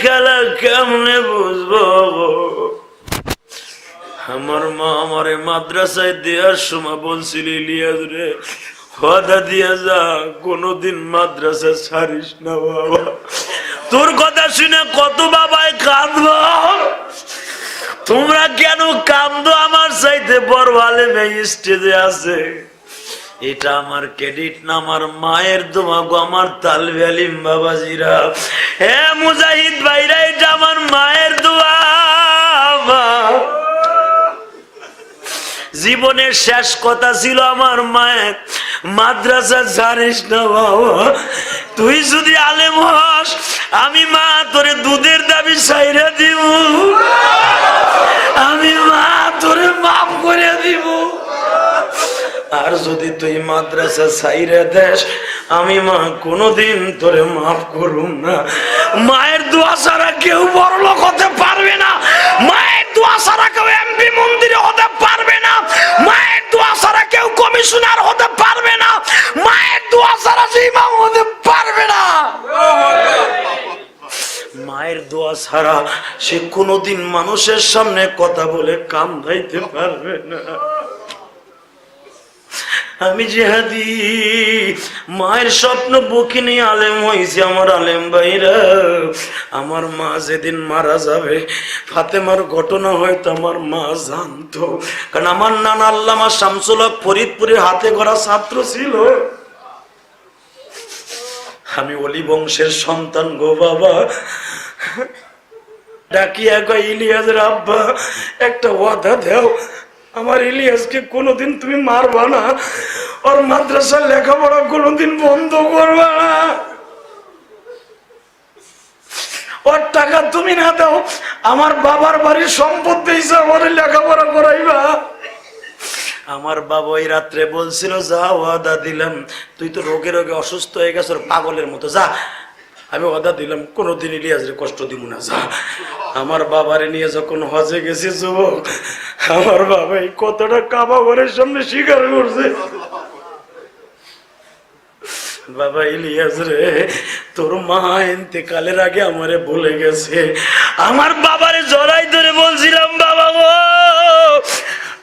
খেলা কেমনে বুঝবো? আমার মা আমারে মাদ্রাসায় দেওয়ার সময় বলছিল, ইলিয়াস রে ওয়াদা দিয়ে যা, কোনদিন মাদ্রাসা ছাড়িস না বাবা। তোর কথা শুনে কত বাবাই কাঁদবো। তোমরা কেন কান্দো? আমার চাইতে বড় আলেম এই স্টেজে আছে। এটা আমার ক্রেডিট না, আমার মায়ের দোয়া গো, আমার তালবে আলিম বাবাজিরা, হে মুজাহিদ ভাইরা, এটা আমার মায়ের দোয়া। জীবনের শেষ কথা ছিল আমার মায়ের, মাদ্রাসা ছাড়িস না বাবা। তুই যদি আলেম হস, আমি মা তোরে দুধের দাবি ছাইরা দিব, আমি মা তোরে মাফ করে দিব। আর যদি তুই মাদ্রাসা ছাইরা দেস, আমি মা কোনদিন তোরে মাফ করুম না। মায়ের দোয়া ছাড়া কেউ বড়লোক হতে পারবে না, মায়ের দোয়া ছাড়া কেউ এমপি মন্ত্রী হতে পারবে না, মায়ের দোয়া ছাড়া কেউ কমিশনার হতে পারবে না, মায়ের দোয়া ছাড়া ইমাম হতে পারবে না। মায়ের দোয়া ছাড়া সে কোনদিন মানুষের সামনে কথা বলে কাম দাইতে পারবে না। আমি জিহাদি, মায়ের স্বপ্ন বুকে নিয়ে আলেম হয়েছি। আমার আলেম ভাইরা, আমার মা যেদিন মারা যাবে, ফাতেমার ঘটনা হয়তো আমার মা জানতো, কারণ আমার নানা আল্লামা শামসুল হক ফরিদপুরের হাতে গড়া ছাত্র ছিল। আমি অলি বংশের সন্তান গো বাবা। ডাকিয়া কয়, ইলিয়াসের আব্বা একটা ওয়াদা দেও, আমার ইলিয়াসকে কোনোদিন তুমি মারবা না, ওর মাদ্রাসার লেখাপড়া কোনোদিন বন্ধ করবা না, ওর টাকা তুমি না দাও, আমার বাবার বাড়ির সম্পদ দিয়েছে, আমার লেখাপড়া করাইবা। আমার বাবা ওই রাত্রে বলছিল, যা ওয়াদা দিলাম, তুই তো রোগে রোগে অসুস্থ হয়ে গেছ, পাগলের মতো যা, আমি ওয়াদা দিলাম কোনোদিন ইলিয়াসের কষ্ট দিব না, যা। আমার বাবারে নিয়ে যখন হজে গেছি যুবক, আমার বাবা এই কতটা কাবা ঘরের সামনে স্বীকার করছে, বাবা ইলিয়াস রে, তোর মা ইন্তেকালের আগে আমারে বলে গেছে। আমার বাবারে জড়াই ধরে বলছিলাম, বাবা গো,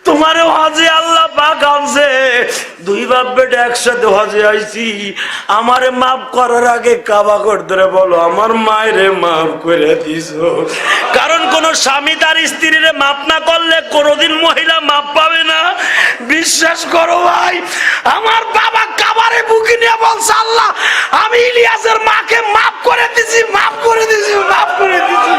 তোমার হজে আল্লাহ পাক আনছে, দুই বাপ বেটা একসাথে হজে আইছি, আমারে মাফ করার আগে কাবা ঘর ধরে বলো আমার মায়েরে মাফ করে দিছো। কারণ কোন স্বামী তার স্ত্রীরে মাফ না করলে কোনোদিন মহিলা মাফ পাবে না। বিশ্বাস করো ভাই, আমার বাবা কাবারে বুকে নিয়ে বলছে, আল্লাহ আমি ইলিয়াসের মাকে মাফ করে দিছি, মাফ করে দিছি, মাফ করে দিছি।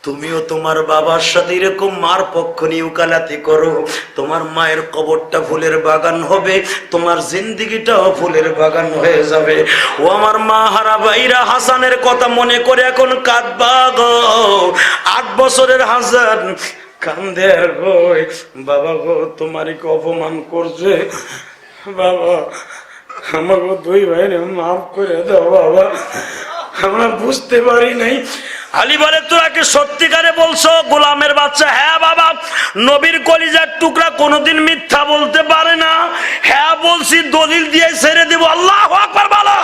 তুমিও তোমার বাবার সাথে এরকম মার পক্ষ নিয়ে উকালাতি করো, তোমার মায়ের কবরটা ফুলের বাগান হবে, তোমার জিন্দেগিটাও ফুলের বাগান হয়ে যাবে। ও আমার মা হারা ভাইরা, হাসানের কথা মনে করে এখন কাঁদবা গো। 8 বছরের হাসান কান্দে আর গো, বাবা গো তোমারই কি অপমান করছে, বাবা আমাকে 2 ভাইরে মাফ করে দাও বাবা, আমরা বুঝতে পারি নাই। আলী বলে, তোরা কি সত্যিকারে বলছো গোলামের বাচ্চা? হ্যাঁ বাবা, নবীর কলিজার টুকরা কোনোদিন মিথ্যা বলতে পারে না। হ্যাঁ বলছি, দলিল দিয়ে ছেড়ে দিব। আল্লাহু আকবার বলো।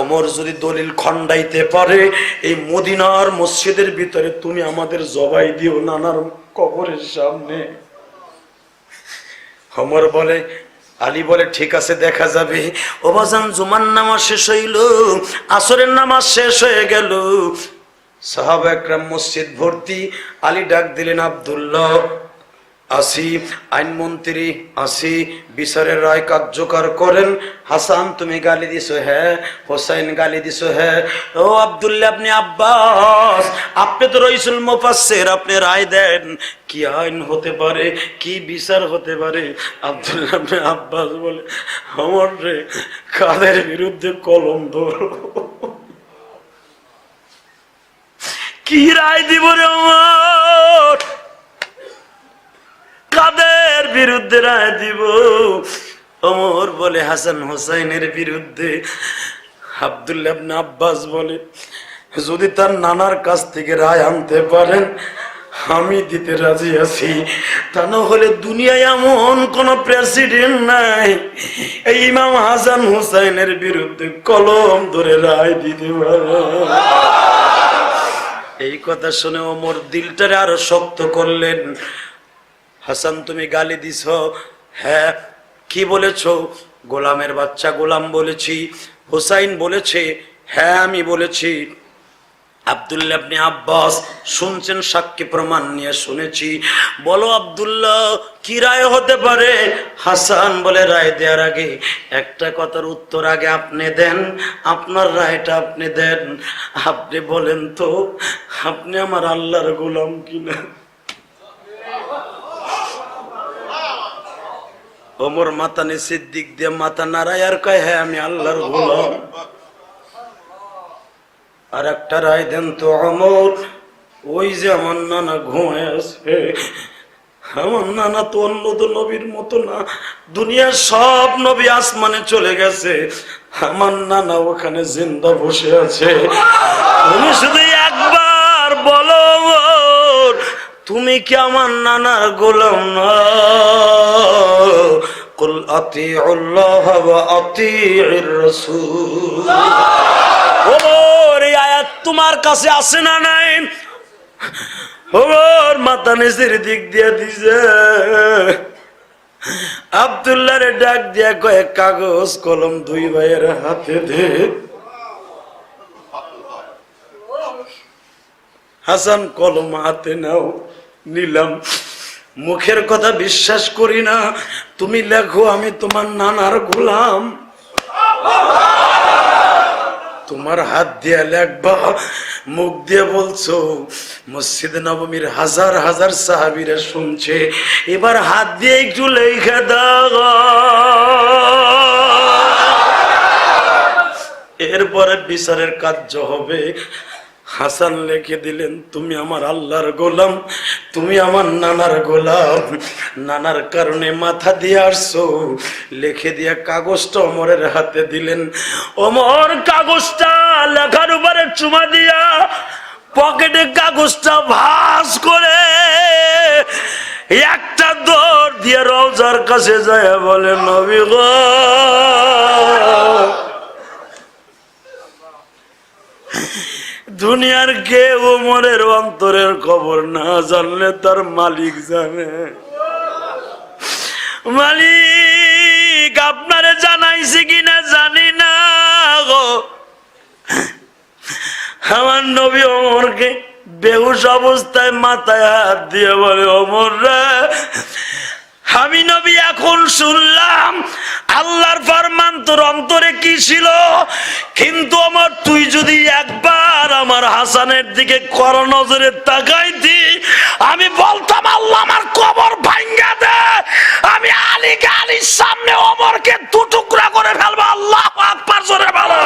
ওমর যদি দলিল খন্ডাইতে পারে, এই মদিনার মসজিদের ভিতরে তুমি আমাদের জবাই দিও নানার কবরের সামনে। ওমর বলে, আলী বলে, ঠিক আছে দেখা যাবে। ও বাজান, জুমার নামাজ শেষ হইল, আসরের নামাজ শেষ হয়ে গেল, সাহাবা একরাম মসজিদ ভর্তি। আলী ডাক দিলেন, আব্দুল্লাহ আসি, আইনমন্ত্রী আসি, বিচারের রায় কার্যকর করেন। হাসান তুমি গালি দিছো? হ্যাঁ। হোসাইন গালি দিছো? হ্যাঁ। ও আব্দুল্লাহ আপনি আব্বাস, আপনি তো রইসুল মুফাসসির, আপনি রায় দেন, কি আইন হতে পারে, কি বিচার হতে পারে? আব্দুল্লাহ আপনি আব্বাস বলে, আমার রে কাদের বিরুদ্ধে কলম ধরো, কি রায় দিব রে আমার, কাদের বিরুদ্ধে রায় দিব? ওমর বলে, হাসান হোসাইনের বিরুদ্ধে। আব্দুল্লাহ ইবনে আব্বাস বলে, যদি তার নানার কাছ থেকে রায় আনতে পারেন, আমি দিতে রাজি আছি। তা না হলে দুনিয়ায় এমন কোন প্রেসিডেন্ট নাই এই ইমাম হাসান হুসাইনের বিরুদ্ধে কলম ধরে রায় দিতে পারে। এই কথা শুনে ওমর দিলটারে আরো শক্ত করলেন। হাসান, তুমি গালি দিছ? হ্যাঁ। কি বলেছ? গোলামের বাচ্চা গোলাম বলেছি। হুসাইন বলেছে? হ্যাঁ আমি বলেছি। আব্দুল্লাহ ইবনে আব্বাস শুনছেন, সাক্ষী প্রমাণ নিয়ে শুনেছি। বলো আব্দুল্লাহ, কি রায় হতে পারে? হাসান বলে, রায় দেওয়ার আগে একটা কথার উত্তর আগে আপনি দেন, আপনার রায়টা আপনি দেন। আপনি বলেন তো, আপনি আমার আল্লাহর গোলাম কিনা? ওমর মাথা নিচের দিক দিয়ে মাথা নাড়ায় আর কয়, হ্যাঁ আমি আল্লাহর গোলাম। আর একটা রায় দেন তো ওমর, ওই যে আমার নানা ঘুমায় আছে, আমার নানা তো অন্য তো নবীর মতো না, দুনিয়ার সব নবী আসমানে চলে গেছে, আমার নানা ওখানে জিন্দা বসে আছে। তুমি শুধু একবার বলো ওমর, তুমি কি আমার নানার গোলাম না? কুল আতিউল্লাহ ওয়া আতিউর রাসূল। ওমর, এই আয়াত তোমার কাছে আছে না নাই? ওমর মাথা নিচের দিক দিয়ে দিছে। আব্দুল্লাহরে ডাক দিয়া কয়েক কাগজ কলম দুই ভাইয়ের হাতে দে। হাসান, কলম হাতে নাও। নিলাম। মুখের কথা বিশ্বাস করি না, তুমি লেখো আমি তোমার নানার গোলাম। তোমার হাত দিয়ে লেখবা, মুখ দিয়ে বলছো। মসজিদ নববীর হাজার হাজার সাহাবীরা শুনছে, এবার হাত দিয়ে একটু লেখা দাও। এরপরে বিচারের কার্য হবে। হাসান লিখে দিলেন, তুমি আমার আল্লাহর গোলাম, তুমি আমার নানার গোলাম, নানার কারণে মাথা দিয়ে আসছো। লিখে দিয়ে কাগজটা ওমরের হাতে দিলেন। ওমর কাগজটা লেখার উপরে চুমা দিয়া পকেটে কাগজটা ভাঁজ করে একটা দৌড় দিয়ে রওজার কাছে যায় বলে, নবী গো, দুনিয়ার কে ওমরের অন্তরের খবর না জানলে তার মালিক জানে। মালিক আপনারে জানাইছে কিনা জানি না গো, আমার নবী ওমরকে বেহুশ অবস্থায় মাথায় হাত দিয়ে বলে, ওমর রে, আমি নবী এখন শুনলাম আল্লাহর ফরমান তোর অন্তরে কি ছিল, কিন্তু আমার তুই যদি একবার আমার হাসানের দিকে কর নজরে তাকাইতি, আমি বলতাম আল্লাহ আমার কবর ভাঙ্গা দে, আমি আলীকে আলীর সামনে ওমরকে দু টুকরা করে ফেলবো। আল্লাহু আকবার, জোরে বলো।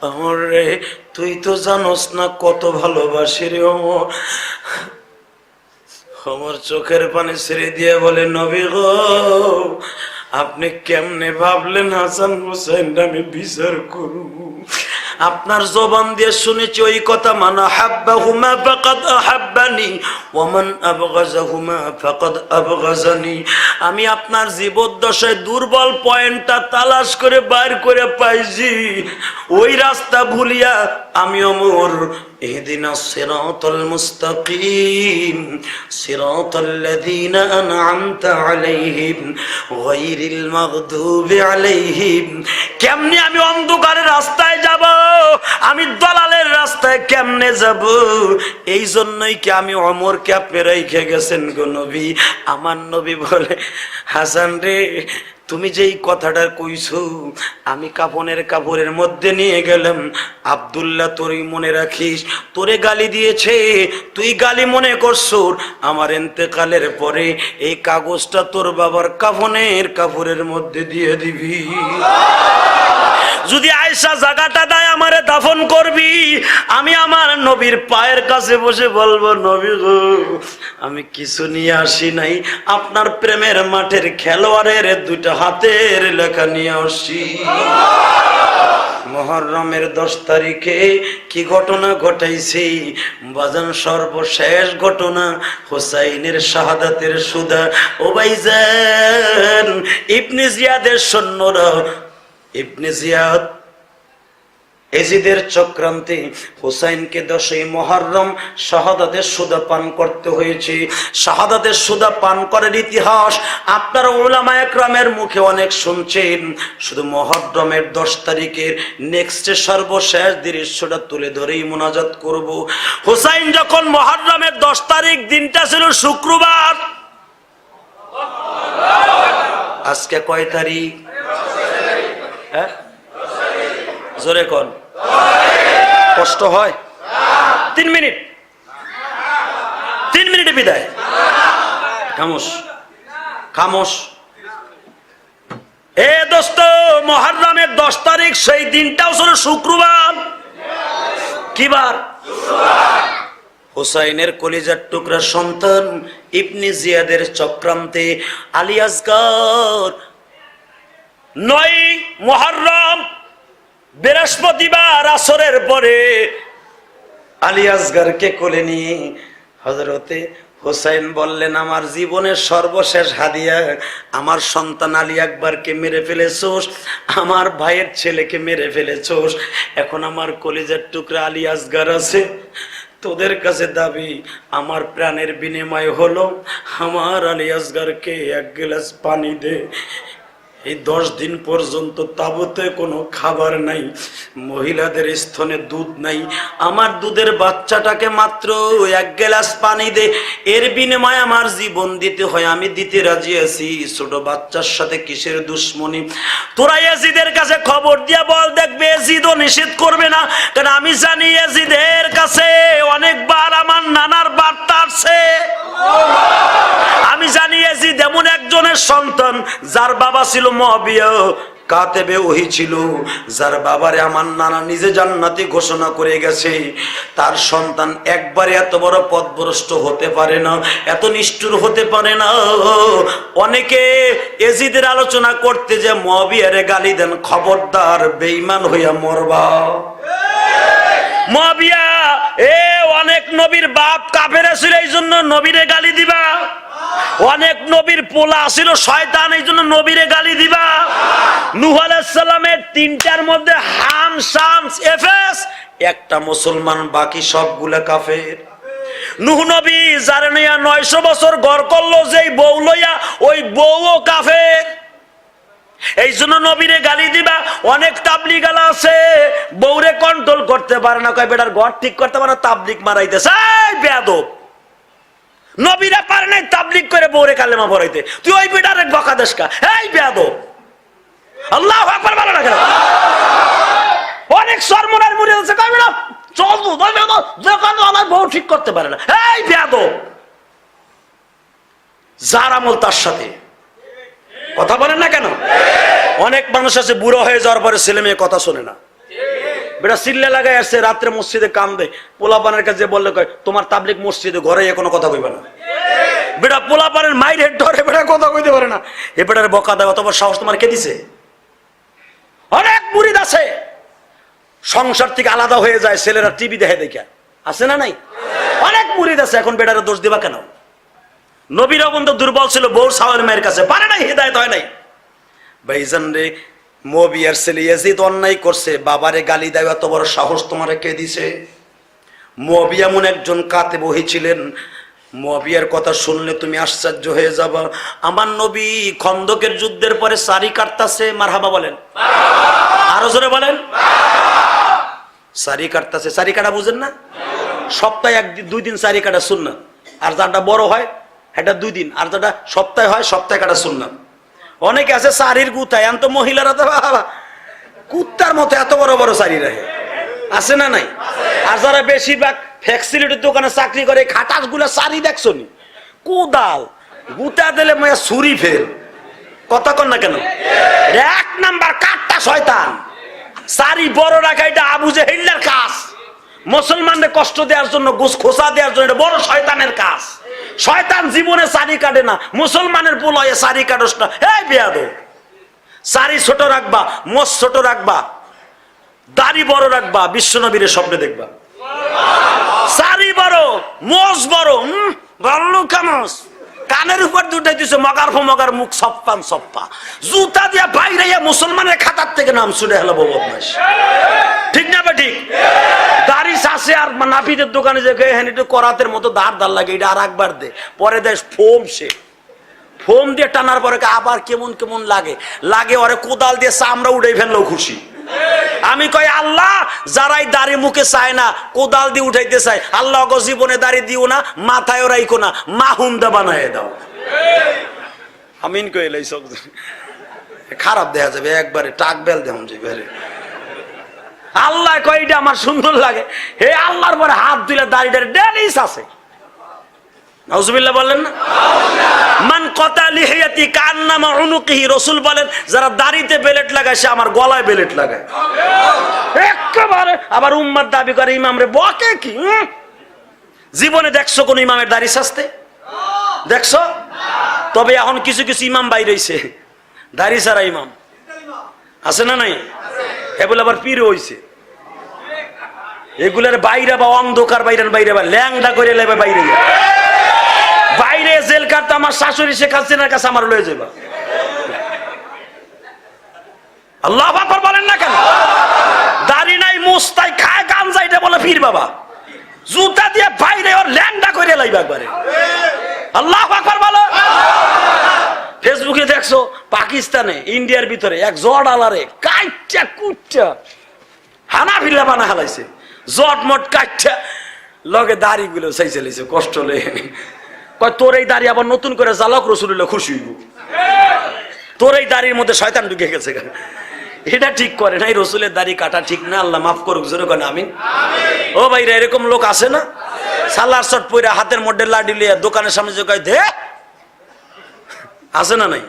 ওমর রে, তুই তো জানোস না কত ভালোবাসি রে ওমর। ওমর চোখের পানি ছেড়ে দিয়ে বলে, নবী গো, আপনি কেমনে ভাবলেন হাসান হুসাইন আমি বিচার করব? আপনার জবান দিয়ে শুনেছি ওই কথা, মান আহাব্বাহুমা ফাকাদ আহাব্বানি ওয়া মান আবগাযাহুমা ফাকাদ আবগাযানি। আমি আপনার জীবদ্দশায় দুর্বল পয়েন্টটা তালাশ করে বাইর করে পাইছি, ওই রাস্তা ভুলিয়া আমি ওমর ইহদিনাস সিরাতাল মুস্তাকিম সিরাতাল্লাযীনা আন'আমতা আলাইহিম গায়রিল মাগদুবি আলাইহিম। কেমনে আমি অন্ধকারের রাস্তায় যাব, আমি দলালের রাস্তায় কেমনে যাব? এই জন্যই কি আমি ওমরকে আপনি রেখে গেছেন গো নবী? আমার নবী বলে, হাসান রে, তুমি যেই কথাটা কইছো আমি কাপড়ের মধ্যে নিয়ে গেলাম। আব্দুল্লাহ, তোরই মনে রাখিস, তোরে গালি দিয়েছে, তুই গালি মনে করছো, আমার ইন্তেকালের পরে এই কাগজটা তোর বাবার কাপড়ের মধ্যে দিয়ে দিবি। যদি আয়েশা জায়গাটা দেয় আমারে দাফন করবি, আমি আমার নবীর পায়ের কাছে বসে বলবো, নবী গো, আমি কিছু নিয়ে আসি নাই, আপনার প্রেমের মাঠের খেলোয়াড়ের দুইটা হাতের লেখা নিয়ে আসি। মুহররমের 10 তারিখে কি ঘটনা ঘটাইছি বাজান? সর্বশেষ ঘটনা হুসাইনের শাহাদাতের সুদা। ও ভাইজান, ইবনে জিয়াদের সৈন্যরা, ইবনে জিয়াদ এজিদের চক্রান্তে হুসাইনকে 10ই মুহররম শাহাদাতের সুদা পান করতে হয়েছে। শাহাদাতের সুদা পান করার ইতিহাস আপনারা উলামায়ে কেরামের মুখে অনেক শুনছেন। শুধু মুহররমের 10 তারিখের নেক্সটে সর্বশেষ দৃশ্যটা তুলে ধরেই মুনাজাত করব। হুসাইন যখন মুহররমের 10 তারিখ, দিনটা ছিল শুক্রবার। আজকে কয় তারিখ? হ্যাঁ, জোরে কোন। কষ্ট হয়? 3 মিনিট, 3 মিনিটে বিদায়। খামোশ, খামোশ। এ দোস্ত, মুহররমের 10 তারিখ, সেই দিনটাও ছিল শুক্রবার। কি বার? হুসাইনের কলিজার টুকরা সন্তান ইবনে জিয়াদের চক্রান্তে আলী আসগর 9 মুহররম বৃহস্পতিবার আসরের পরে আলী আসগরকে কোলে নিয়ে হযরতে হুসাইন বললেন, আমার জীবনের সর্বশেষ হাদিয়া, আমার সন্তান আলী আকবরকে মেরে ফেলেছোস, আমার ভাইয়ের ছেলেকে মেরে ফেলেছোস। এখন আমার কলিজার টুকরা আলী আসগর আছে, তোদের কাছে দাবি আমার প্রাণের বিনিময় হলো আমার আলী আসগরকে 1 গ্লাস পানি দে। এই 10 দিন পর্যন্ত তাবুতে কোনো খাবার নাই, মহিলাদের স্তনে দুধ নাই, আমার দুধের বাচ্চাটাকে মাত্র 1 গ্লাস পানি দে, এর বিনিময়ে আমার জীবন দিতে হয়, আমি দিতে রাজি আছি। ছোট বাচ্চার সাথে কিসের দুশ্মনী? তোরা ইয়াজিদের কাছে খবর দিয়া বল, দেখবে ইয়াজিদও নিষেধ করবে না, কারণ আমি জানি ইয়াজিদের কাছে অনেকবার আমার নানার বার্তা আসছে। আমি জানি ইয়াজিদ এমন একজনের সন্তান যার বাবা ছিল মুআবিয়া, কাতেবে ওহী ছিল, যার বাবারে আমার নানা নিজে জান্নাতি ঘোষণা করে গেছে। তার সন্তান একবারে এত বড় পথভ্রষ্ট হতে পারে না, এত নিষ্ঠুর হতে পারে না। অনেকে ইয়াজিদের আলোচনা করতে যে মুআবিয়ারে গালি দেন, খবরদার, বেঈমান হইয়া মরবা। মুআবিয়া অনেক নবীর বাপ কাফের ছিল, এই জন্য নবীরে গালি দিবা। অনেক নবীর পোলা ছিল শয়তান, এই জন্য নবীরে গালি দিবা। নূহ আলাইহিস সালামের 3টার মধ্যে হাম, শামস, এফেস একটা মুসলমান, বাকি সবগুলা কাফের। নূহ নবী যারে নিয়া 900 বছর ঘর করলো, যেই বউ লইয়া, ওই বউও কাফের। এই জন্য নবীরে গালি দিবা। অনেক তাবলিগ আলা আছে, বউরে কন্ট্রোল করতে পারে না, কয় বেটার ঘর ঠিক করতে পারে না, তাবলিগ মারাইতেছে। এই বেয়াদব, নবীরা পারে নাই তাবলিগ করে বউরে কালেমা পড়াইতে, তুই ওই বেটারে বকা দেশ কা? এই বেয়াদব, আল্লাহু আকবার বলো না কেন? অনেক সরমনার মুড়ে আছে, কয় বেটা চল তো, যখন আমার বউ ঠিক করতে পারে না। এই বেয়াদব, যার আমল তার সাথে। কথা বলেন না কেন? অনেক মানুষ আছে বুড়ো হয়ে যাওয়ার পরে ছেলে মেয়ে কথা শোনে না, বেটা চিল্লা লাগাই আসছে, রাত্রে মসজিদে কাম দেয়, পোলাপানের কাছে বললে কয় তোমার তাবলিগ মসজিদে, ঘরে কোনো কথা কইবে না। বেটা পোলাপানের মাইর হেড ধরে, বেটা কথা কইতে পারে না, এ বেটার বকা দেয়, অতবার সাহস তোমার কে দিছে? অনেক মুরিদ আছে সংসার থেকে আলাদা হয়ে যায়, ছেলেরা টিভি দেখে দেখে, আছে না নাই? অনেক মুরিদ আছে। এখন বেটারে দোষ দিবা কেন? নবীরা বন্ধু দুর্বল ছিল, বউর সাওয়ার মায়ের কাছে পারে নাই, হিদায়াত হয় নাই। ভাইজান রে, মুআবিয়ার ছেলে ইয়াজিদ অন্যায় করছে, বাবারে গালি দেয়, এত বড় সাহস তোমারে কে দিছে? মুআবিয়া এমন একজন কাতেব ওহী ছিলেন, মুআবিয়ার কথা শুনলে তুমি আশ্চর্য হয়ে যাবা। আমার নবী খন্দকের যুদ্ধের পরে সারি কাটতাছে, মারহাবা বলেন, আরো জোরে বলেন। সারি কাটতাছে, সারি কাটা বুঝেন না? সপ্তাহে 1-2 দিন সারি কাটা সুন্নাত, আর যাটা বড় হয় এটা 2 দিন, আর যেটা সপ্তাহে হয় সপ্তাহে কাটা সুন্নাত। অনেকে আছে সারির গুতায়, আন তো মহিলারা তো কুত্তার মতো এত বড় বড় সারি রাখে, আছে না নাই? আর যারা বেশিরভাগ ফ্যাক্সিলিটির দোকানে চাকরি করে, খাটাস গুলা সারি দেখছো নি, কুদাল গুতা দিলে মায়া ছুরি ফেল। কথা কন না কেন? 1 নাম্বার কাটটা শয়তান। সারি বড় রাখা এটা আবু জেহেলের কাজ, মুসলমানদের কষ্ট দেওয়ার জন্য, গোস খোসা দেওয়ার জন্য, এটা বড় শয়তানের কাজ। শয়তান জীবনে সারি কাটে না, মুসলমানের পোলায় সারি কাটস না। এই বেয়াদব, সারি ছোট রাখবা, মোষ ছোট রাখবা, দাড়ি বড় রাখবা, বিশ্বনবীর স্বপ্নে দেখবা। সারি বড়, মোষ বড়, ভালো কামস, কানের উপর দুটাই দিছে মগার ফমগার, মুখ সপ্পান সপ্পা, জুতা দিয়া বাইরে মুসলমানের খাতার থেকে নাম শুনে হলো বদমাশ। ঠিক না বে ঠিক? দাড়ি চাষে আর নাপিতের দোকানে যে একটু করাতের মতো দাঁড় দাঁড় লাগে, এটা আর একবার দে, পরে দেশ ফোম, সে ফোম দিয়ে টানার পরে আবার কেমন কেমন লাগে, লাগে ওরে কোদাল দিয়ে চামড়া উঠে ফেললেও খুশি। আমি কই আল্লাহ, যারাই দাড়ি মুখে চায় না, কোদাল দিয়ে উঠাইতে চায়, আল্লাহ গো জীবনে দাড়ি দিও না, মাথায় রাইখো না, মাহুন্দা বানায় দাও। আমিন কইলাই সব খারাপ দেখা যাবে, একবারে টাক বেল দেন যাবে। আল্লাহ কয় এটা আমার সুন্দর লাগে, হে আল্লাহর পরে হাত দিলে দাড়িটার ডেলিস আছে। নাউজুবিল্লাহ বললেন না? মান কাতা লিহিয়াতি কান্নামা উনুকিহি, রাসূল বলেন যারা দাড়িতে বেলেট লাগায় সে আমার গলায় বেলেট লাগায়। একেবারে আবার উম্মার দাবি করে ইমাম রে বকে কি? জীবনে দেখছো কোন ইমামের দাড়ি সাজতে? দেখছো? তবে এখন কিছু কিছু ইমাম বাইরে হইছে, দাড়ি ছাড়া ইমাম আছে না নাই? এগুলো আবার পীর হইছে, এগুলোর বাইরে বা অন্ধকার বাইরে বাইরে বা ল্যাংডা করে লেবে বাইরে বাইরে জেল কাটতে আমার শাশুড়ি শেখ হাসিনার কাছে আমার লয়ে যাবা। আল্লাহু আকবার বলেন না কেন? দাড়ি নাই, মুস্তাই খায় গাঞ্জা, এটা বলে পীর বাবা। জুতা দিয়ে বাইরে ওর ল্যাংডা করে লাইবা একবারে। আল্লাহু আকবার বলো। ফেসবুকে দেখছো পাকিস্তানে ইন্ডিয়ার ভিতরে এক জট আলারে কাইটা কুচ্চা হানাফিলা বানা হালাইছে, জট মট কাইটা লগে দাড়ি গুলো চাই চালিয়েছে, কষ্ট লেগে কয় তোর এই দাড়ি আবার নতুন করে জালক রসুল্লাহ খুশি হইব, তোর এই দাড়ির মধ্যে শয়তান ঢুকে গেছে। এটা ঠিক করে নাই, রসুলের দাড়ি কাটা ঠিক না, আল্লাহ মাফ করুক, জোরে কেন আমিন। ও ভাইরা এরকম লোক আছে না, সালার শট পইরা হাতের মধ্যে লাডি লিয়া দোকানের সামনে যে কয় দে, আছে না নাই?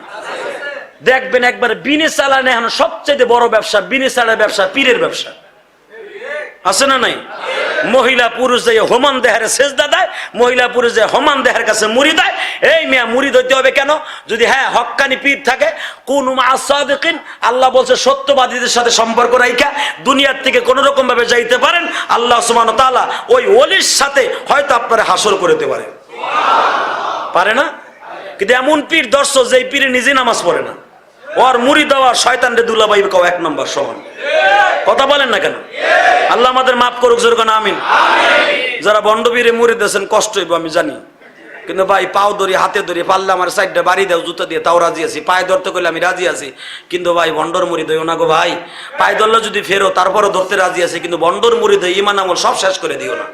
দেখবেন একবার বিনে চালানে এখন সবচেয়ে বড় ব্যবসা, বিনে চালার ব্যবসা, পীরের ব্যবসা, আছে না নাই? মহিলা পুরুষ যে হোমান দেহের সেজদা দেয়, মহিলা পুরুষ যে হোমান দেহের কাছে মুড়ি দেয়। এই মেয়া মুড়ি ধরতে হবে কেন? যদি হ্যাঁ হক্কানি পীর থাকে, কোন সাদিকিন, আল্লাহ বলছে সত্যবাদীদের সাথে সম্পর্ক রাখা দুনিয়ার থেকে কোন রকম ভাবে যাইতে পারেন, আল্লাহ সুবহানাহু ওয়া তাআলা ওই ওলির সাথে হয়তো আপনারা হাসর করে দিতে পারে, পারে না? কিন্তু এমন পীর দর্শক যেই পীরে নিজে নামাজ পড়ে না, ওর মুড়ি দেওয়া শয়তানরে দুলাভাই কাও এক নম্বর সমান। কথা বলেন না কেন? আল্লাহ আমাদের মাফ করুক, জোরে কোন আমিন। যারা বন্ডবীরে মুড়ি দিয়েছেন কষ্ট হইব আমি জানি, কিন্তু ভাই পাও ধরি হাতে ধরি পারলে আমার সাইডটা বাড়ি দাও জুতা দিয়ে, তাও রাজি আছি। পায়ে ধরতে করলে আমি রাজি আছি, কিন্তু ভাই বন্ডর মুড়ি দইও না গো ভাই। পায়ে ধরলে যদি ফেরো তারপরও ধরতে রাজি আছি, কিন্তু বন্ডর মুড়ি দই ইমান আমল সব শেষ করে দিও না।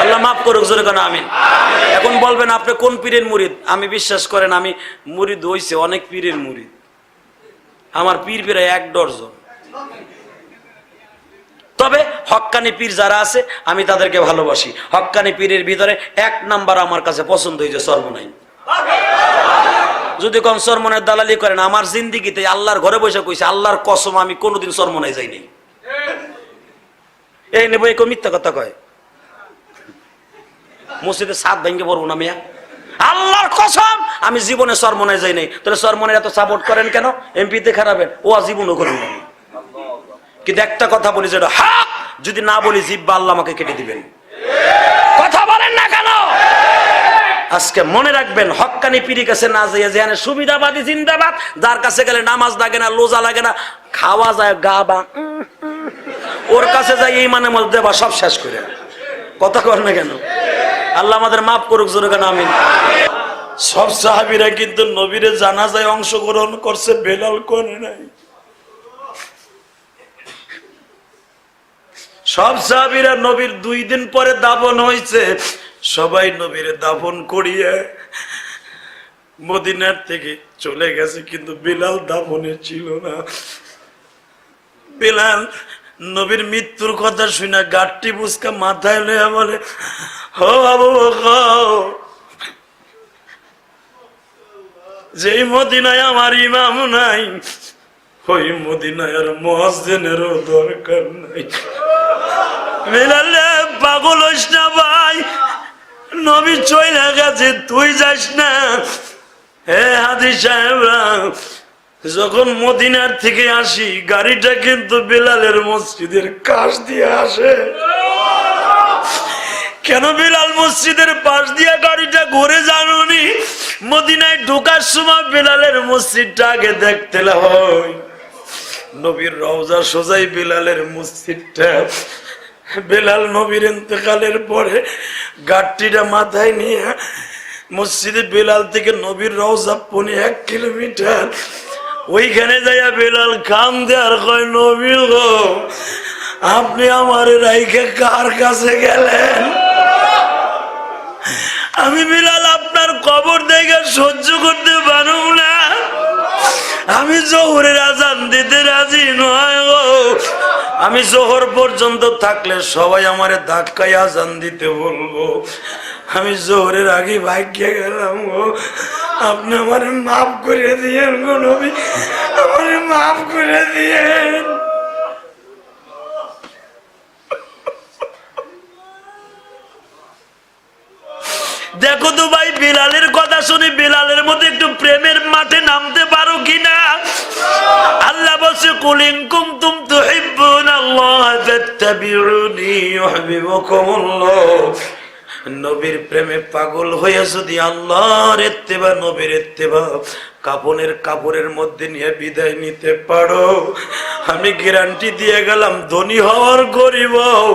আল্লাহ মাফ করুক, জোরে কোন আমিন। এখন বলবেন আপনি কোন পীরের মুরিদ? আমি বিশ্বাস করেন আমি মুরিদ হইছে অনেক পীরের মুরিদ, আমার পীর প্রায় 1 ডজন। তবে হক্কানি পীর যারা আছে আমি তাদেরকে ভালোবাসি। হক্কানি পীরের ভিতরে 1 নাম্বার আমার কাছে পছন্দ হয়েছে সরমনাই। যদি কোন সরমনের দালালি করেন, আমার জিন্দিগিতে আল্লাহর ঘরে বসে কইছে, আল্লাহর কসম আমি কোনোদিন সরমনাই যাইনি। এই নেব এই মিথ্যা কথা কয়, মসজিদে ছাদ ভেঙে পড়বো না মিয়া, আল্লাহর কসম আমি জীবনে সরমনায় যাই নাই। তাহলে সরমনের এত সাপোর্ট করেন কেন? এমপিতে খারাপেন, ও জীবনও করবেন। কিন্তু একটা কথা বলি, যেটা হক যদি না বলি জিব্বা আল্লাহ আমাকে কেটে দিবেন। কথা বলেন না কেন? আজকে মনে রাখবেন, হক্কানি পীরের কাছে না যাইয়া যেখানে সুবিধাবাদী জিন্দাবাদ, যার কাছে গেলে নামাজ লাগে না, রোজা লাগে না, খাওয়া যায় গা বা, ওর কাছে যাই এই মানে মধ্যে বা সব শেষ করে। কথা কর না কেন? আল্লাহ আমাদের মাফ করুক, জোরে কেন আমিন। সব সাহাবীরা কিন্তু নবীর জানাজায় অংশগ্রহণ করছে, বেলাল করে নাই। সব সাহাবীরা নবীর 2 দিন পরে দাফন হয়েছে, সবাই নবীর দাফন করিয়ে মদিনার থেকে চলে গেছে, কিন্তু বেলাল দাফনে ছিল না। বেলাল নবীর মৃত্যুর কথা শুনে গাঠটি বুসকা মাথায় লইয়া বলে, ও আবু বকর, যেই মদিনায় আমার ইমাম নাই, ওই মদিনায় আর মুয়াজ্জিনেরও দরকার নাই। বেলালে পাগল হইস না ভাই, নবী চইলা গেছে, তুই যাস না। হে হাজি সাহেবরা, যখন মদিনার থেকে আসি গাড়িটা কিন্তু বেলালের মসজিদের কাছ দিয়ে আসে। কেন বেলাল মসজিদের পাশ দিয়ে গাড়িটা ঘুরে জানুনি? মদিনায় ঢোকার সময় বেলালের মসজিদটা আগে দেখতে হয়। নবীর রওজা সোজাই বেলালের মসজিদটা। বেলাল নবীর ইন্তেকালের পরে গাড়িটা মাথায় নিয়ে মসজিদে বেলাল থেকে নবীর রওজা পৌনে 1 কিলোমিটার। ওইখানে যাইয়া বেলাল কাম দেয়ার কয়, নবী গো আপনি আমার রাইখে কার কাছে গেলেন? আমি বেলাল আপনার কবর দেখে সহ্য করতে পারব না। আমি জোহরের আজান দিতে রাজি নয় গো। আমি জোহর পর্যন্ত থাকলে সবাই আমারে ধাক্কায় আজান দিতে বলবো। আমি জোহরের আগে ভাগ্যে গেলাম গো। আপনি আমারে মাফ করে দিয়েন গো নবী, আমারে মাফ করে দিয়েন। দেখো তো ভাই, বেলালের কথা শুনে বেলালের মধ্যে একটু প্রেমের মাঠে নামতে পারো কিনা? আল্লাহ বলছে, কুল ইন কুনতুম তুহিব্বুনাল্লাহ ফাত্তাবিউনি ইউহিব্বুকুমুল্লাহ। নবীর প্রেমে পাগল হয়ে যদি আল্লাহর ইত্তেবা, নবীর ইত্তেবা কাপড়ের মধ্যে নিয়ে বিদায় নিতে পারো, আমি গ্যারান্টি দিয়ে গেলাম, ধনী হওয়ার গরিব হও,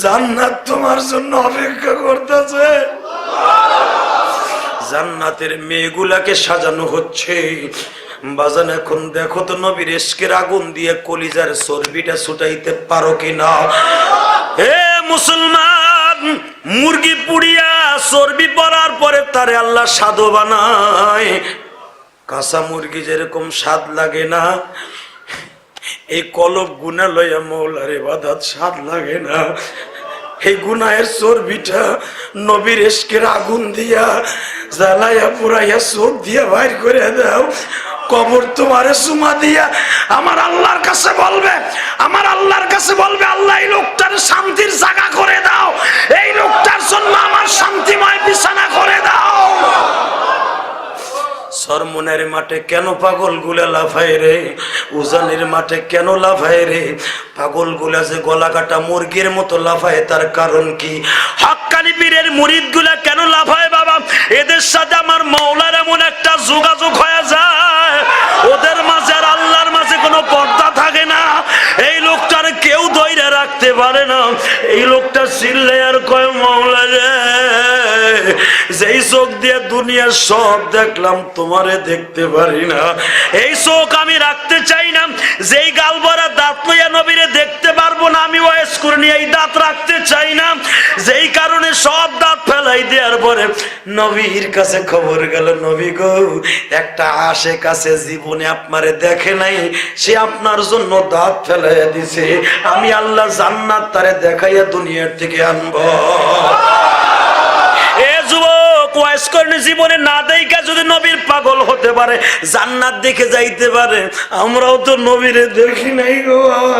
জান্নাত তোমার জন্য অপেক্ষা করতেছে। জান্নাতের মেয়েগুলাকে সাজানো হচ্ছে। বাজান এখন দেখো তো নবীর ইশকের আগুন দিয়ে কলিজার চর্বিটা ছুটাইতে পারো কিনা? হে মুসলমান, মুরগি পুড়িয়া চর্বি পড়ার পরে তারে আল্লাহ স্বাদ বানায়। কাঁচা মুরগি যেরকম স্বাদ লাগে না, এই কলব গুনাহ লইয়া মওলার ইবাদত স্বাদ লাগে না। এই গুনাহের চর্বিটা নবীর ইশকের আগুন দিয়া জ্বালাইয়া পুরাইয়া চোখ দিয়া বাইর করে দাও। কবর তোমারে চুমা দিয়া আমার আল্লাহর কাছে বলবে, আমার আল্লাহর কাছে বলবে, আল্লাহ এই লোকটার শান্তির জায়গা করে দাও, এই লোকটার জন্য আমার শান্তিময় বিছানা করে দাও। সরমনের মাঠে কেন পাগল গুলা লাফায় রে? উজানের মাঠে কেন লাফায় রে? পাগল গুলা যে গলা কাটা মুরগির মতো লাফায়, তার কারণ কি? হক্কানি পীরের মুরিদ গুলা কেন লাফায় বাবা? এদের সাথে আমার মাওলার এমন একটা যোগাযোগ হয়ে যায়, ওদের মাঝে আর আল্লাহর মাঝে কোনো পর্দা থাকে না। এই লোকটার কেউ ধইরা রাখতে পারে না। এই লোকটা চিল্লে আর কয়, মাওলা রে, যেই চোখ দিয়ে দুনিয়ার সব দেখলাম, তোমারে দেখতে পারি না। এই চোখ আমি রাখতে চাই না। যেই গাল ভরা দাঁত লইয়া নবীরে দেখতে পারবো না, আমি ওয়াইজ করে নিয়ে এই দাঁত রাখতে চাই না। যেই কারণে সব দাঁত ফেলাই দেওয়ার পরে নবীর কাছে খবর গেল, নবী গো, একটা আশেক আছে জীবনে আপনারে দেখে নাই, সে আপনার জন্য দাঁত ফেলাইয়া দিছে। আমি আল্লাহ জান্নাত তারে দেখাইয়া দুনিয়ার থেকে আনবো। এ যুবক, ওয়াইজ করে জীবনে না দেখা যদি নবীর পাগল হতে পারে, জান্নাত দেখে যাইতে পারে। আমরাও তো নবীরে দেখি নাই গো বাবা।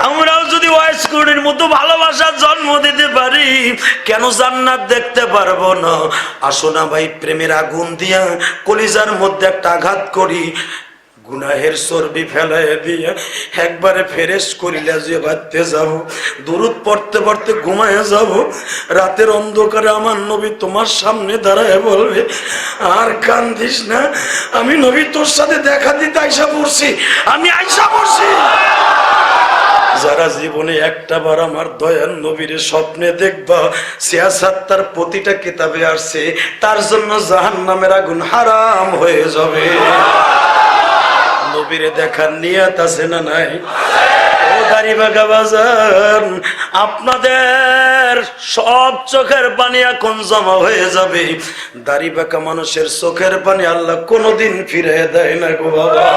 আমরাও যদি ওয়াইজ করির মতো ভালোবাসার জন্ম দিতে পারি, কেন জান্নাত দেখতে পারবো না? আসো না ভাই, প্রেমের আগুন দিয়া কলিজার মধ্যে একটা আঘাত করি। গুনাহের চর্বি ফেলাইয়া দিয়া একবারে ফেরেশ করিলে যে বাঁধতে যাব, দুরূদ পড়তে পড়তে ঘুমায় যাব। রাতের অন্ধকারে আমার নবী তোমার সামনে দাঁড়ায় বলবে, আর কান্দিস না, আমি নবী তোর সাথে দেখা দিতে আইসা পড়ছি, আমি আইসা পড়ছি। যারা জীবনে একটা বার আমার দয়ার নবীর স্বপ্নে দেখবা, সিয়াসাত্তার প্রতিটা কিতাবে আসছে, তার জন্য জাহান্নামের আগুন হারাম হয়ে যাবে। নবীরে দেখার নিয়ত আছে না নাই? ও দাড়িবাঁকা বাজার, আপনাদের সব চোখের পানি এখন জমা হয়ে যাবে। দাড়িবাঁকা মানুষের চোখের পানি আল্লাহ কোনোদিন ফিরে দেয় না গো বাবা।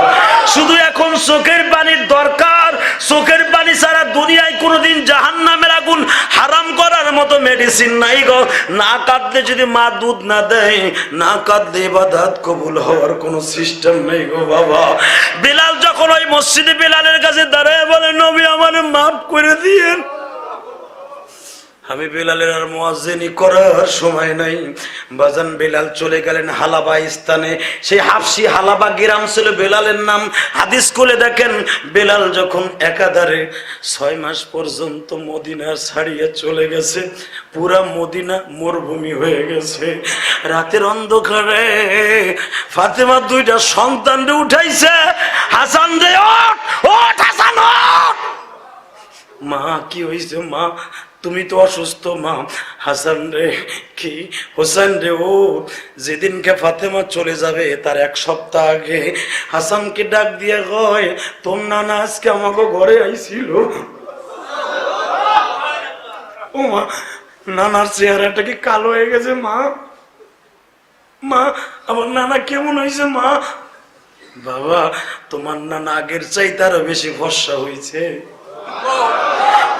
শুধু এখন চোখের পানির দরকার। চোখের পানি ছাড়া দুনিয়ায় কোনোদিন জাহান্নামের আগুন হারাম করার মতো মেডিসিন নাই গো। না কাঁদলে যদি মা দুধ না দেয়, না কাঁদলে ইবাদত কবুল হওয়ার কোনো সিস্টেম নেই গো বাবা। বিলাল যখন ওই মসজিদে বিলালের কাছে দাঁড়ায় বলে, নবী আমারে মাফ করে দিয়েন, আমি বেলালের আর মুয়াজ্জিনি করার সময় নাই। বাজান বেলাল চলে গেলেন হালাবা স্থানে। সেই হাফসি হালাবা গ্রাম ছিল বেলালের নাম। হাদিস খুলে দেখেন, বেলাল যখন একাধারে 6 মাস পর্যন্ত মদিনা ছাড়িয়ে চলে গেছে, পুরা মদিনা মরুভূমি হয়ে গেছে। রাতের অন্ধকারে ফাতেমা 2টা সন্তানরে উঠাইছে, হাসান রে ওঠ, ওঠ হাসান ওঠ। মা কি হয়েছে মা? তুমি তো অসুস্থ মা। হাসান রে কি, হোসেন রে ও। যেদিনকে ফাতেমা চলে যাবে তার 1 সপ্তাহ আগে হাসানকে ডাক দিয়ে কয়, তোর নানা আজকে আমাকে ঘরে আইছিল। ও মা, নানার চেহারাটা কি কালো হয়ে গেছে মা? মা আমার নানা কেমন হয়েছে মা? বাবা তোমার নানা আগের চাইতে আরো বেশি ফর্সা হয়েছে,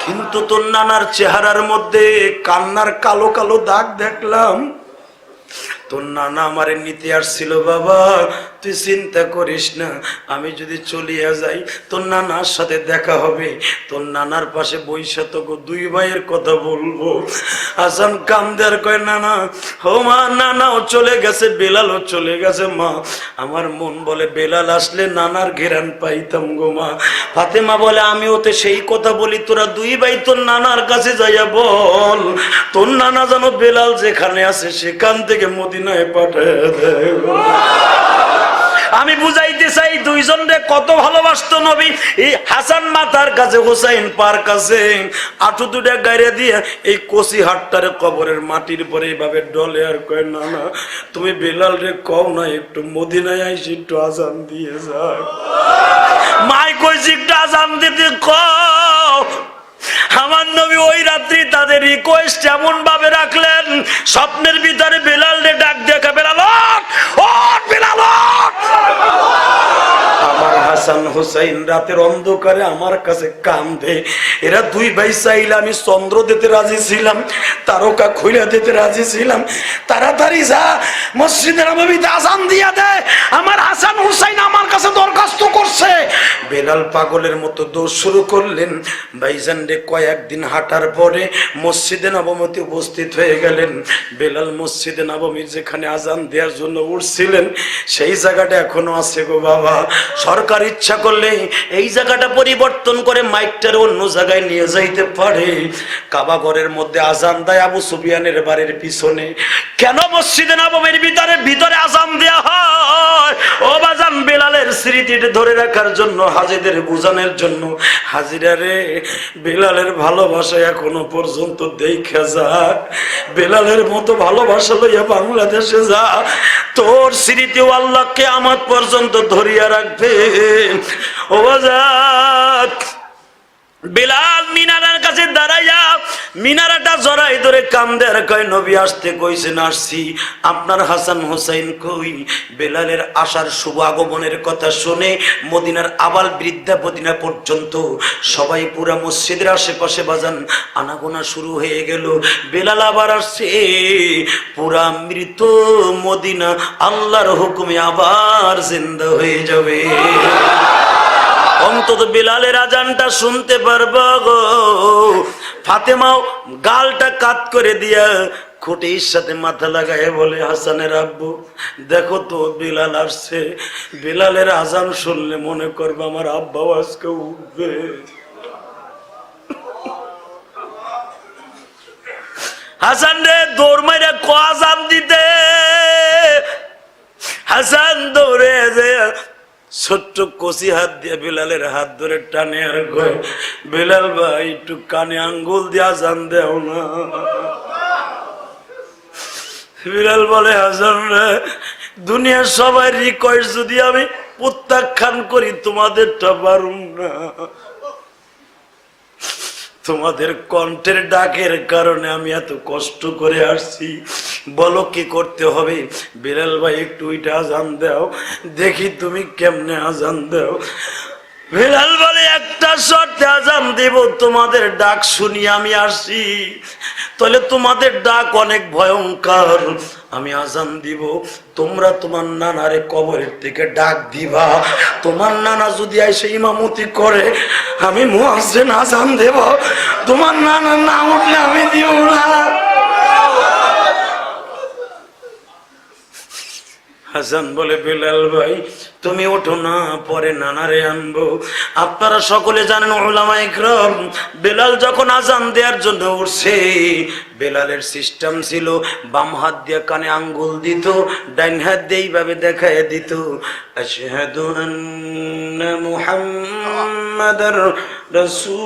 কিন্তু তোর নানার চেহারার মধ্যে কান্নার কালো কালো দাগ দেখলাম। তোর নানা আমারে নিতে আসছিল বাবা, তুই চিন্তা করিস না, আমি যদি চলিয়া যাই তোর নানার সাথে দেখা হবে, তোর নানার পাশে বইসা তোকে 2 ভাইয়ের কথা বলবো। হাসান কামদার কয়, নানা ও মা, নানাও চলে গেছে, বেলালও চলে গেছে মা। আমার মন বলে বেলাল আসলে নানার ঘেরান পাইতাম গো মা। ফাতেমা বলে, আমি ওতে সেই কথা বলি, তোরা 2 ভাই তোর নানার কাছে যাইয়া বল, তোর নানা যেন বেলাল যেখানে আছে সেখান থেকে মদিনায় পাঠায় দেয়। আমি বুঝাইতে চাই 2 জনরে কত ভালোবাসতো নবী। এই হাসান মাথার কাছে, হোসাইন পার কাছে, আঁটু 2টা গাইরে দিয়ে এই কচি হাটটারে কবরের মাটির পরে এইভাবে ডলে আর কয়, না না তুমি বেলাল রে কও না একটু মদিনায় আইসি একটু আজান দিয়ে যাক। মাই কইছি একটু আজান দিতে কও। আমার নবী ওই রাত্রি তাদের রিকোয়েস্ট এমন ভাবে রাখলেন, স্বপ্নের ভিতরে বেলাল রে ডাক দেখা, বেলাল ওঠ, বেলাল ওঠ। আমার হাসান হুসাইন রাতের অন্ধকারে আমার কাছে কান্দে। এরা 2 ভাই চাইলে আমি চন্দ্র দিতে রাজি ছিলাম, তারকা খুইলা দিতে রাজি ছিলাম। তাড়াতাড়ি যা মসজিদের নববীতে আজান দিয়া দে, আমার হাসান হুসাইন আমার কাছে দরখাস্ত করছে। বেলাল পাগলের মতো দৌড় শুরু করলেন। ভাইজান রে কয়েকদিন হাঁটার পরে মসজিদে নববীতে উপস্থিত হয়ে গেলেন। বেলাল মসজিদে নববীর যেখানে আজান দেওয়ার জন্য উঠছিলেন সেই জায়গাটা এখনো আছে গো বাবা। সরকার ইচ্ছা করলে এই জায়গাটা পরিবর্তন করে মাইকটার অন্য জায়গায় নিয়ে যাইতে পারে। কাবা ঘরের মধ্যে আজান দেয় আবু সুফিয়ানের বাড়ির পিছনে। কেন মসজিদে নববীর ভিতরে আজান দেয়া হয়? ও বাজান, বেলালের স্মৃতিটা ধরে রাখার জন্য, হাজিদের বুঝানোর জন্য। হাজিরা রে, বেলালের ভালোবাসা এখনো পর্যন্ত দেখা যাক। বেলালের মতো ভালোবাসা লইয়া বাংলাদেশে যা, তোর স্মৃতিও আল্লাহ কিয়ামত পর্যন্ত ধরিয়া রাখবে। ও বাজার, বেলাল মিনারার কাছে দাঁড়াইয়া মিনারাটা জড়াই ধরে কান্দে আর কয়, নবী আসতে কইছেন, আসছি। আপনার হাসান হোসাইন কই? বেলালের আসার শুভ আগমনের কথা শুনে মদিনার আবাল বৃদ্ধা মদিনা পর্যন্ত সবাই পুরা মসজিদের আশেপাশে বাজান আনাগোনা শুরু হয়ে গেল। বেলাল আবার আসছে। পুরা মৃত মদিনা আল্লাহর হুকুমে আবার জিন্দা হয়ে যাবে। অন্তত বেলালের আজানটা শুনতে পারবো গো। ফাতেমাও গালটা কাত করে দিয়া খুঁটির সাথে মাথা লাগায় বলে, হাসানের আব্বু দেখো তো বেলাল আসছে। বেলালের আজান শুনলে মনে করবে আমার আব্বাও আজকে উঠবে। হাসান রে দৌড় মাইরা ক আজান দিতে। হাসান দৌড়ে যে ছোট্ট কচি হাত দিয়ে বেলালের হাত ধরে টানে আর কয়, বেলাল ভাই একটু কানে আঙ্গুল দিয়ে আজান দেও না। বেলাল বলে, হাসান রে, দুনিয়ার সবাই রিকোয়েস্ট যদি আমি প্রত্যাখ্যান করি তোমাদেরটা পারুম না। তোমাদের কণ্ঠের ডাকের কারণে আমি এত কষ্ট করে আসছি, বলো কি করতে হবে? বেলাল ভাই একটু ওইটা আজান দাও, দেখি তুমি কেমনে আজান দাও। বিলাল বলে একটা শর্তে আজান দেব, তোমাদের ডাক শুনি আমি আসি। তাহলে তোমাদের ডাক অনেক ভয়ঙ্কর। আমি আজান দিব, তোমরা তোমার নানারে কবরের থেকে ডাক দিবা। তোমার নানা যদি এসে ইমামতি করে, আমি মুয়াজ্জিন আজান দেব, তোমার নানা না উঠলে আমি দিব না। হাসান বলে, বিলাল ভাই তুমি ওঠো না, পরে নানারে আনবো। আপনারা সকলে জানেন উলামায়ে ইকরাম, বেলাল যখন আজান দেওয়ার জন্য উঠছে, বেলালের সিস্টেম ছিল বাম হাত দিয়ে কানে আঙ্গুল দিত, ডাইন হাত দিয়ে এইভাবে দেখায় দিত, আশহাদু আন্না মুহাম্মাদার রাসূলুল্লাহ।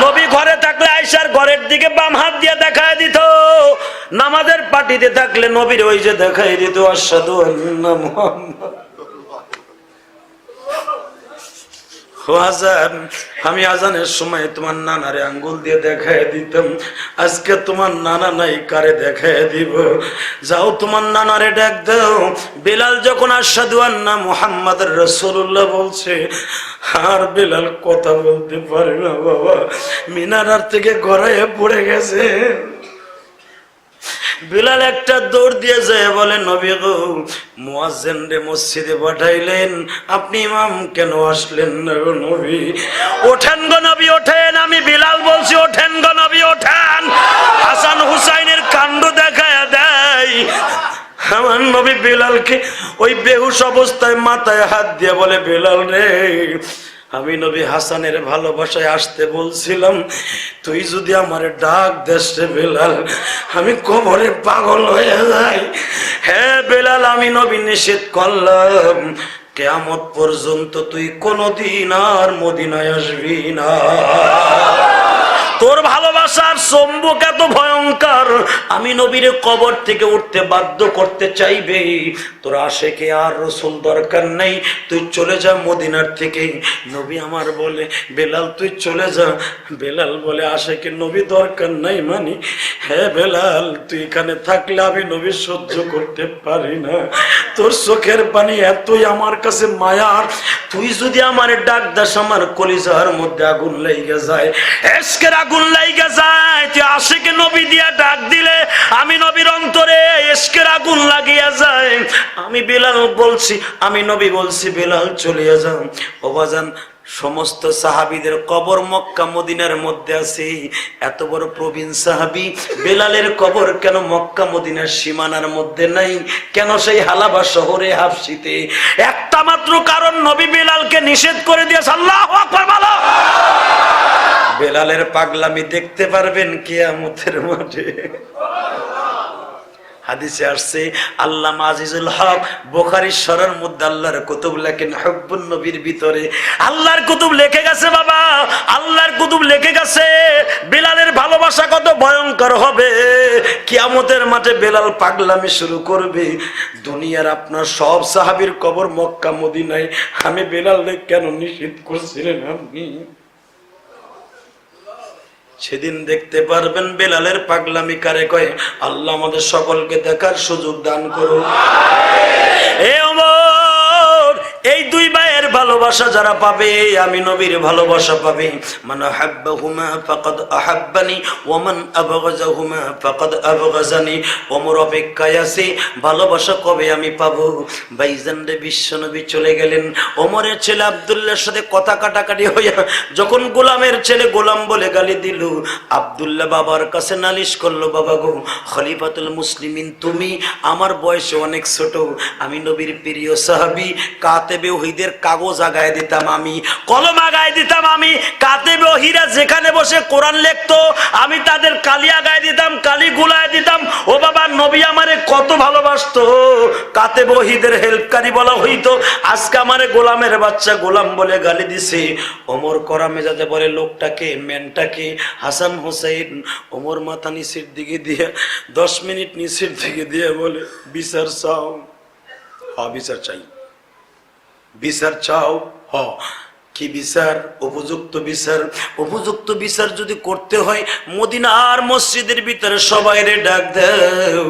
নবী ঘরে থাকলে আয়েশার ঘরের দিকে বাম হাত দিয়ে দেখায় দিত, নামাজের পার্টিতে থাকলে নবীর ওই যে দেখায় দিত আশহাদু আন্না মুহাম্মাদ। আমি আজানের সময় তোমার নানারে আঙ্গুল দিয়ে দেখায় দিতাম, আজকে তোমার নানা নাই, কারে দেখায় দিব? যাও তোমার নানারে ডাক দাও। বেলাল যখন আশহাদু আন্না মুহাম্মাদুর রাসূলুল্লাহ বলছে, আর বেলাল কথা বলতে পারে না বাবা, মিনারার থেকে গড়াইয়া পড়ে গেছে। বিলাল একটা দৌড় দিয়ে যায়, বলে নবী গো, মুয়াজ্জিন রে মসজিদে পাঠাইলেন, আপনি ইমাম কেন আসলেন না গো নবী? ওঠেন গো নবী ওঠেন, আমি বিলাল বলছি ওঠেন গো নবী ওঠেন। হাসান হুসাইনের কাণ্ড দেখায় দেয়। আমার নবী বিলালকে ওই বেহুশ অবস্থায় মাথায় হাত দিয়ে বলে, বিলাল রে, আমি নবী হাসানের ভালোবাসায় আসতে বলছিলাম, তুই যদি আমার ডাক দেস রে বেলাল, আমি কবরে পাগল হয়ে যাই। হ্যাঁ বেলাল, আমি নবী নিষেধ করলাম, কিয়ামত পর্যন্ত তুই কোনদিন আর মদিনায় আসবি না। তোর ভালোবাসার চুম্বক এত ভয়ঙ্কর, আমি নবীর কবর থেকে উঠতে বাধ্য করতে চাইবে। তোর আশেকে আর রাসূল দরকার নেই, তুই চলে যা মদিনার থেকে। নবী আমার বলে, বেলাল তুই চলে যা। বেলাল বলে, আশেকে নবী দরকার নাই মানে? হ্যাঁ বেলাল, তুই এখানে থাকলে আমি নবী সহ্য করতে পারি না। তোর চোখের পানি এতই আমার কাছে মায়ার, তুই যদি আমার ডাক দাস, আমার কলিজার মধ্যে আগুন লেগে যায়, এশকের আগুন লাইগা যায়। তুই আশিকে নবী দিয়া ডাক দিলে আমি নবীর অন্তরে এশকের আগুন লাগিয়া যায়। আমি বেলাল বলছি, আমি নবী বলছি, বেলাল চলিয়া যাও। ও বাজান, সমস্ত সাহাবীদের কবর মক্কা মদিনার মধ্যে আছে। এত বড় প্রবীণ সাহাবী বেলালের কবর কেন মক্কা মদিনার সীমানার মধ্যে নাই? কেন সেই হালাবা শহরে হাফসিতে? একটা মাত্র কারণ, নবী বেলালকে নিষেধ করে দিয়েছে। আল্লাহু আকবার বলো। বেলালের পাগলামি দেখতে পারবেন কিয়ামতের মাঠে। হাদিসে আসছে, আল্লামা আজিজুল হক বুখারী শরীর মধ্যে আল্লাহর কুতুব লেখেন, হুব্বুন নবীর ভিতরে আল্লাহর কুতুব লিখে গেছে বাবা, আল্লাহর কুতুব লিখে গেছে বেলালের ভালোবাসা কত ভয়ঙ্কর হবে। কিয়ামতের মাঠে বেলাল পাগলামি শুরু করবে। দুনিয়ার আপনার সব সাহাবীর কবর মক্কা মদিনায়, আমি বেলালকে কেন নিষেধ করছিলেন আপনি? সেদিন দেখতে পারবেন বেলালের পাগলামি কারে কয়। আল্লাহ আমাদের সকলকে দেখার সুযোগ দান করুন। এ ওমর, এই দুই ভাইয়ের ভালোবাসা যারা পাবে, আমি নবীর ভালোবাসা পাবে। মান আহাব্বাহুমা ফাকাদ আহাব্বানি ওয়া মান আবগাযাহুমা ফাকাদ আবগাযানি। ওমর অপেক্ষায় আছে, ভালোবাসা কবে আমি পাবো। ভাইজান রে, বিশ্বনবী চলে গেলেন। ওমরের ছেলে আব্দুল্লাহর সাথে কথা কাটাকাটি হইয়া যখন গোলামের ছেলে গোলাম বলে গালি দিল, আব্দুল্লাহ বাবার কাছে নালিশ করলো, বাবা গো, খলিফাতুল মুসলিমিন তুমি, আমার বয়সে অনেক ছোট, আমি নবীর প্রিয় সাহাবী, কাতেবে ওহীদের কাগজ আগায় দিতাম আমি, কলম আগায় দিতাম আমি। কাতেবে ওহীরা যেখানে বসে কোরআন লিখতো, আমি তাদের কালি আগায় দিতাম, কালি গুলায় দিতাম। ও বাবা, নবী আমারে কত ভালোবাসতো, কাতেবে ওহীদের হেল্পকারী বলা হইতো। আজকে আমারে গোলামের বাচ্চা গোলাম বলে গালি দিছে। ওমর করা মেজাজে বলে, লোকটাকে, মেনটাকে, হাসান হোসেন। ওমর মাথা নিচের দিকে দিয়ে 10 মিনিট নিচের দিকে দিয়ে বলে, বিচার চাও? হ্যাঁ বিচার চাই। বিচার চাও? হ। কি বিচার? উপযুক্ত বিচার। উপযুক্ত বিচার যদি করতে হয়, মদিনার মসজিদের ভিতরে সবাইরে ডাক দাও,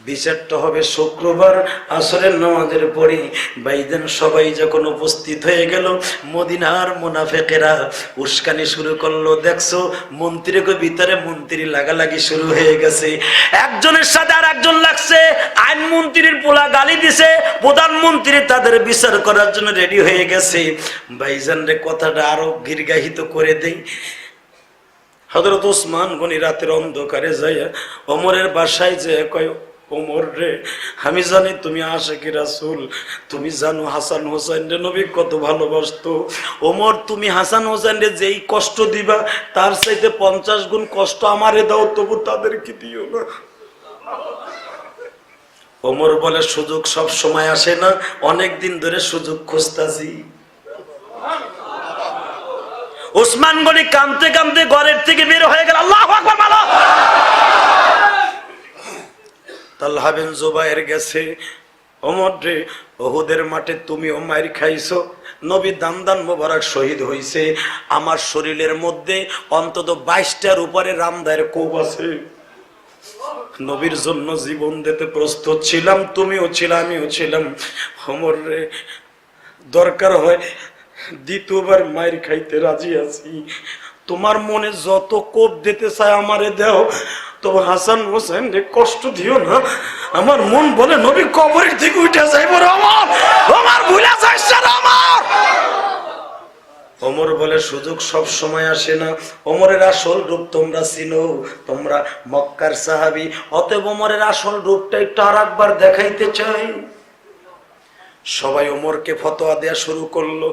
বিচারটা হবে শুক্রবার আসরের নামাজের পরে। ভাইজান সবাই যখন উপস্থিত হয়ে গেল, মদিনার মুনাফিকেরা উস্কানি শুরু করলো। দেখছো মন্ত্রীকে ভিতরে মন্ত্রী লাগালাগি শুরু হয়ে গেছে, একজনের সাথে আর একজন লাগছে। আইন মন্ত্রীর পোলা গালি দিছে, প্রধানমন্ত্রী তাদের বিচার করার জন্য রেডি হয়ে গেছে। ভাইজান রে কথাটা আরো দীর্ঘায়িত করে দেই। হযরত ওসমান গনি রাতের অন্ধকারে যাইয়া ওমরের বাসায় যে কয়, ওমর রে, আমি জানি তুমি আশিকি রাসূল, তুমি জানো হাসান হোসেন রে নবী কত ভালোবাসতো। ওমর, তুমি হাসান হোসেন রে যেই কষ্ট দিবা তার চাইতে 50 গুণ কষ্ট আমারে দাও, তবু তাদেরকে দিও না। ওমর বলে, সুযোগ সব সময় আসে না, অনেক দিন ধরে সুযোগ খুঁজতাছি। ওসমান গনি কাঁদতে কাঁদতে ঘরের থেকে বের হয়ে গেল। আল্লাহু আকবার বলো। তালহা বিন জুবায়ের গেছে, ওমর রে, উহুদের মাঠে তুমিও মাইর খাইছো, নবী দান দান মোবারক শহীদ হইছে, আমার শরীরের মধ্যে অন্তত 22টার উপরে রামদায়ের কোপ আছে। নবীর জন্য জীবন দিতে প্রস্তুত ছিলাম, তুমিও ছিলাম, আমিও ছিলাম। ওমর রে, দরকার হয় দ্বিতীয়বার মাইর খাইতে রাজি আছি, তোমার মনে যত কোপ দিতে চায় আমারে দাও, তবে হাসান হোসেন রে কষ্ট দিও না। আমার মন বলে নবী কবরের থেকে উঠে যাইব রে ওমর, আমার ভুলে যাইস না আমার। ওমর বলে, সুযোগ সব সময় আসে না, ওমরের আসল রূপ তোমরা চিনো, তোমরা মক্কার সাহাবী, অতএব ওমরের আসল রূপটা একটু আরেকবার দেখাইতে চাই। সবাই ওমরকে ফতোয়া দেয়া শুরু করলো।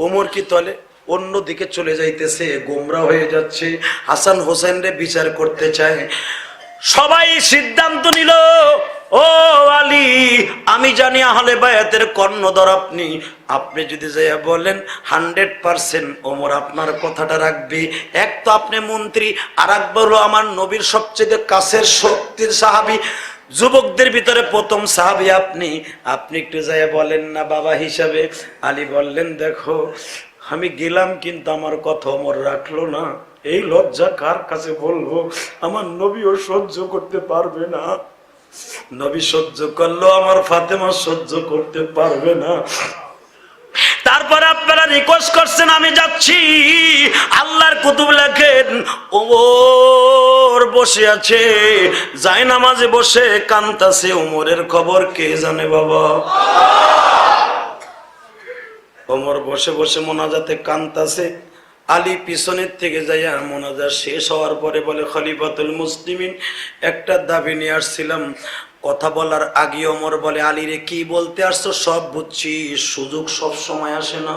ওমর কি তলে অন্যদিকে চলে যাইতেছে, গোমরা হয়ে যাচ্ছে, হাসান হোসেন রে বিচার করতে চায়। সবাই সিদ্ধান্ত নিল, ও আলী, আমি জানি আহলে বায়াতের কর্ণধর আপনি, আপনি যদি যাইয়া বলেন 100% ওমর আপনার কথাটা রাখবে। এক তো আপনি মন্ত্রী, আর একবার হলো আমার নবীর সবচেয়ে কাছের শক্তির সাহাবী, যুবকদের ভিতরে প্রথম সাহাবী আপনি, আপনি একটু যাইয়া বলেন না বাবা হিসাবে। আলী বললেন, দেখো আমি গেলাম, কিন্তু আমার কথা ওমর রাখলো না, এই লজ্জা কার কাছে বলবো, আমার নবীও সহ্য করতে পারবে না। নবী সহ্য করলো, আমার ফাতেমা সহ্য করতে পারবে না। তারপর আপনারা রিকোয়েস্ট করছেন, আমি যাচ্ছি। আল্লাহর কুতুব লেখেন, ওমর বসে আছে, জায়নামাজে বসে কাঁদতাছে, ওমরের খবর কে জানে বাবা। ওমর বসে বসে মোনাজাতে কাঁদতাছে। আলী পিছনের থেকে যাইয়া মোনাজাত শেষ হওয়ার পরে বলে, খলিফাতুল মুসলিমিন, একটা দাবি নিয়ে আসছিলাম। কথা বলার আগে ওমর বলে, আলী রে, কি বলতে আসছো? সব বুঝছি, সুযোগ সব সময় আসে না।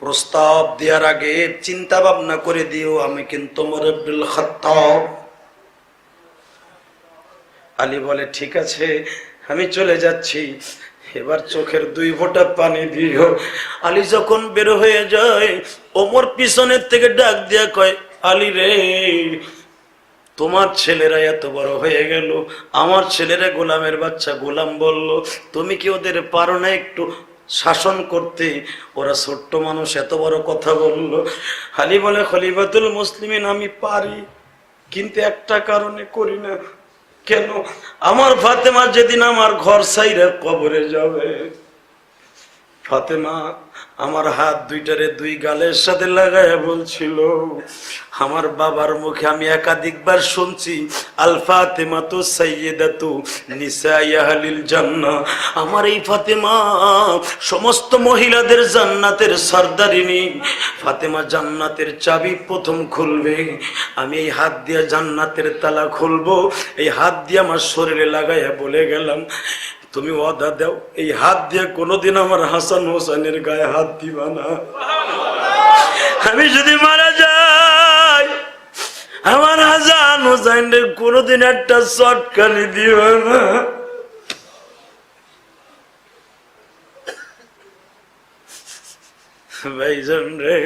প্রস্তাব দেওয়ার আগে চিন্তা ভাবনা করে দিও, আমি কিন্তু ওমর ইবনুল খাত্তাব। আলী বলে, ঠিক আছে, আমি চলে যাচ্ছি, এবার চোখের 2 ফোঁটা পানি দিও। আলী যখন বের হয়ে যায়, ওমর পিছনের থেকে ডাক দিয়া কয়, আলী রে, তোমার ছেলেরা এত বড় হয়ে গেল, আমার ছেলেরা গোলামের বাচ্চা, গোলাম বলল, তুমি কি ওদের পারো না একটু শাসন করতে? ওরা ছোট্ট মানুষ, এত বড় কথা বলল। আলী বলে, খলিফাতুল মুসলিমিন, আমি পারি, কিন্তু একটা কারণে করি না। কেন? আমার ফাতেমা যেদিন আমার ঘর ছাইরা কবরে যাবে, ফাতেমা আমার হাত দুইটারে 2 গালের সাথে লাগাইয়া বলছিল, আমার বাবার মুখে আমি একাধিকবার শুনছি, আল ফাতেমাতু সাইয়্যিদাতু নিসাই আহলিল জান্নাহ, আমার এই ফাতেমা সমস্ত মহিলাদের জান্নাতের সরদারিনী, ফাতেমা জান্নাতের চাবি প্রথম খুলবে। আমি এই হাত দিয়ে জান্নাতের তালা খুলবো, এই হাত দিয়ে আমার শরীরে লাগাইয়া বলে গেলাম, তুমি ওয়াদা দাও, এই হাত দিয়ে কোনোদিন আমার হাসান হোসেনের গায়ে হাত দিবা না। আমি যদি মারা যাই, আমার হাসান হোসেনের কোনোদিন একটা চটকানি দিবা না। ভাইজান রে।